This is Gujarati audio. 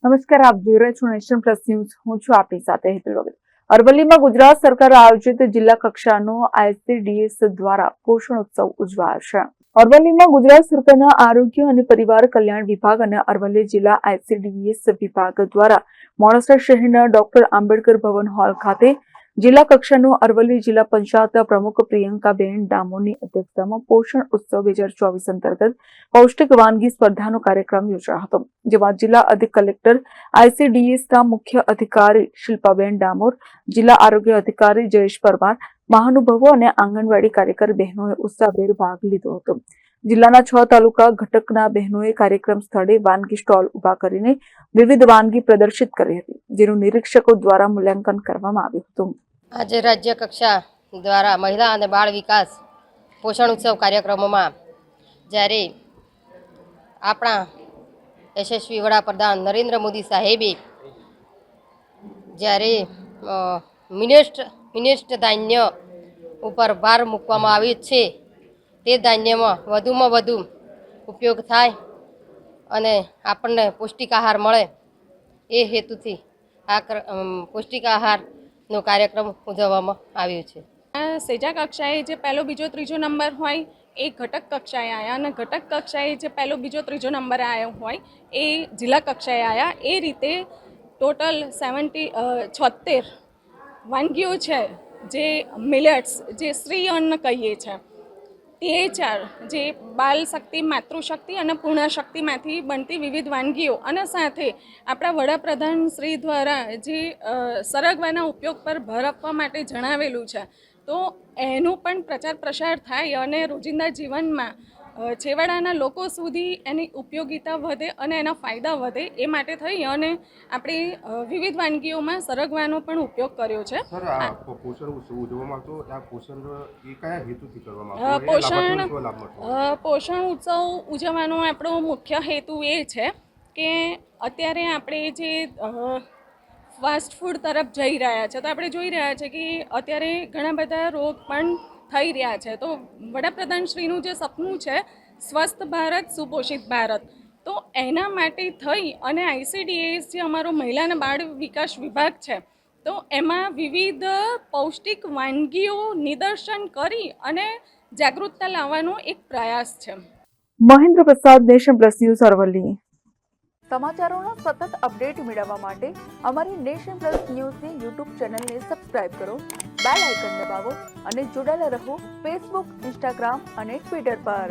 નમસ્કાર, આપ જોઈ રહ્યા છો નેશન પ્લસ ન્યૂઝ. હું છું આપની સાથે હેતલ વગર. અરવલ્લીમાં ગુજરાત સરકાર આયોજિત જિલ્લા કક્ષાનો ICDS દ્વારા પોષણ ઉત્સવ ઉજવાશે. અરવલ્લીમાં ગુજરાત સરકારના આરોગ્ય અને પરિવાર કલ્યાણ વિભાગ અને અરવલ્લી જિલ્લા ICDS વિભાગ દ્વારા મોડાસા શહેરના ડોક્ટર આંબેડકર ભવન હોલ ખાતે જિલ્લા કક્ષાનો અરવલ્લી જિલ્લા પંચાયતના પ્રમુખ પ્રિયંકાબેન ડામોરની અધ્યક્ષતામાં પોષણ ઉત્સવ 2024 અંતર્ગત પૌષ્ટિક વાનગી સ્પર્ધાનો કાર્યક્રમ યોજાયો હતો, જેમાં જિલ્લા અધિક કલેક્ટર ICDSના મુખ્ય અધિકારી શિલ્પાબેન ડામોર, જિલ્લા આરોગ્ય અધિકારી જયેશ પરમાર, મહાનુભાવો અને આંગણવાડી કાર્યકર બહેનોએ ઉત્સાહભેર ભાગ લીધો હતો. જિલ્લાના 6 તાલુકા ઘટકના બહેનોએ કાર્યક્રમ સ્થળે વાનગી સ્ટોલ ઉભા કરીને વિવિધ વાનગી પ્રદર્શિત કરી હતી, જેનું નિરીક્ષકો દ્વારા મૂલ્યાંકન કરવામાં આવ્યું હતું. આજે રાજ્ય કક્ષા દ્વારા મહિલા અને બાળ વિકાસ પોષણ ઉત્સવ કાર્યક્રમોમાં જ્યારે આપણા યશસ્વી વડાપ્રધાન નરેન્દ્ર મોદી સાહેબે જ્યારે મિનિસ્ટ ધાન્ય ઉપર ભાર મૂકવામાં આવ્યો છે, તે ધાન્યમાં વધુમાં વધુ ઉપયોગ થાય અને આપણને પૌષ્ટિક આહાર મળે, એ હેતુથી આ પૌષ્ટિક આહારનો કાર્યક્રમ ઉજવવામાં આવ્યો છે. સેજા કક્ષાએ જે પહેલો, બીજો, ત્રીજો નંબર હોય એ ઘટક કક્ષાએ આવ્યા અને ઘટક કક્ષાએ જે પહેલો, બીજો, ત્રીજો નંબર આવ્યો હોય એ જિલ્લા કક્ષાએ આવ્યા. એ રીતે ટોટલ 76 વાનગીઓ છે, જે મિલેટ્સ, જે શ્રી અન્ન કહીએ છીએ, તે 4 જે બાલ શક્તિ, માતૃશક્તિ અને પૂર્ણશક્તિમાંથી બનતી વિવિધ વાનગીઓ અને સાથે આપણા વડાપ્રધાન શ્રી દ્વારા જે સરગવાના ઉપયોગ પર ભાર આપવા માટે જણાવેલું છે, તો એનો પણ પ્રચાર પ્રસાર થાય અને રોજિંદા જીવનમાં છેવાડાના લોકો સુધી એની ઉપયોગિતા વધે અને એના ફાયદા વધે, એ માટે થઈ અને આપણી વિવિધ વાનગીઓમાં સરગવાનો પણ ઉપયોગ કર્યો છે. પોષણ ઉત્સવ ઉજવવાનો આપણો મુખ્ય હેતુ એ છે કે અત્યારે આપણે જે ફાસ્ટ ફૂડ તરફ જઈ રહ્યા છે, તો આપણે જોઈ રહ્યા છે કે અત્યારે ઘણા બધા રોગ પણ થઈ રહ્યા છે. તો વડાપ્રધાન શ્રીનું જે સપનું છે સ્વસ્થ ભારત, સુપોષિત ભારત, તો એના માટે થઈ અને ICDS જે અમારો મહિલા અને બાળ વિકાસ વિભાગ છે, તો એમાં વિવિધ પૌષ્ટિક વાનગીઓ નિદર્શન કરી અને જાગૃતતા લાવવાનો એક પ્રયાસ છે. મહેન્દ્ર પ્રસાદ, નેશન પ્લસ ન્યૂઝ, અરવલ્લી. સમાચારોનો સતત અપડેટ મેળવવા માટે અમારી નેશન પ્લસ ન્યૂઝની YouTube ચેનલને સબસ્ક્રાઇબ કરો, બેલ આઇકન દબાવો અને જોડાયેલા રહો ફેસબુક, ઇન્સ્ટાગ્રામ અને ટ્વિટર પર.